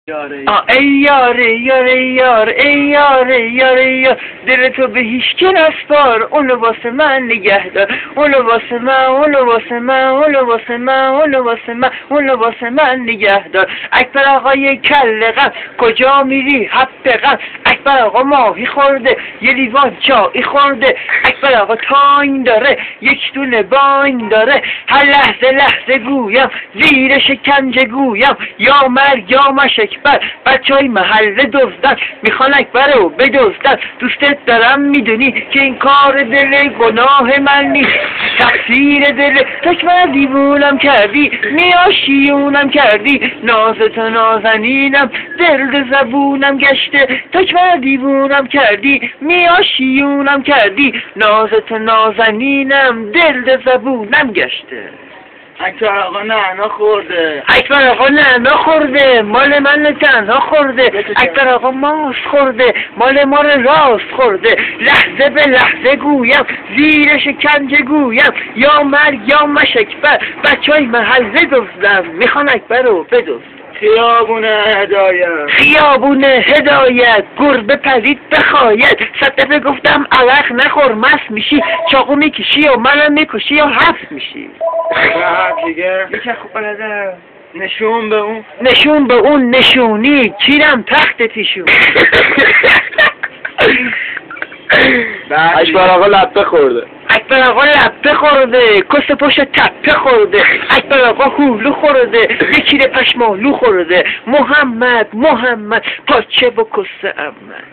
ای یاره یاره یار ای یاره یاره یار دل تو به هیچ که نسپار اونو واسه من نگه دار اونو واسه من اونو واسه من اونو واسه من اونو واسه من اونو واسه من نگه دار. اکبر آقای کله غم کجا میری حب غم اکبر آقا ماهی خورده یه لیوان چایی خورده اکبر آقا تاین داره یک دونه باین داره هر لحظه لحظه گویم زیر شکنجه گویم یا مرگ یا مشک بچه های محله دزدن میخوان اکبر رو بدزدن دوستت دارم میدونی که این کار دل گناه من نیست تقصیر دل تک من دیوونم کردی میاشیونم کردی نازت و نازنینم دل زبونم گشته تک من دیوونم کردی میاشیونم کردی نازت و نازنینم دل زبونم گشته. اکبر آقا نعنا خورده اکبر آقا نعنا خورده مال من تنها خورده اکبر آقا ماست خورده مال ما راست خورده لحظه به لحظه گویم زیر شکنجه گویم یا مرگ یا مشکبر بچه های محله دزدن میخوان اکبر رو بدزدن. خیابون هدایت خیابون هدایت گربه پرید بخواید 100 دفعه گفتم علق نخور مست میشی چاقو میکشی و منم میکشی یا حبس میشی. دیگه یکی خوب بلده نشون به اون نشونی کیرم تخت تیشون. اکبر آقا لپه خورده اکبر آقا لپه خورده کس پشت تپه خورده اکبر آقا هولو خورده یکی ده پشمالو خورده محمد پاچه و کس امن.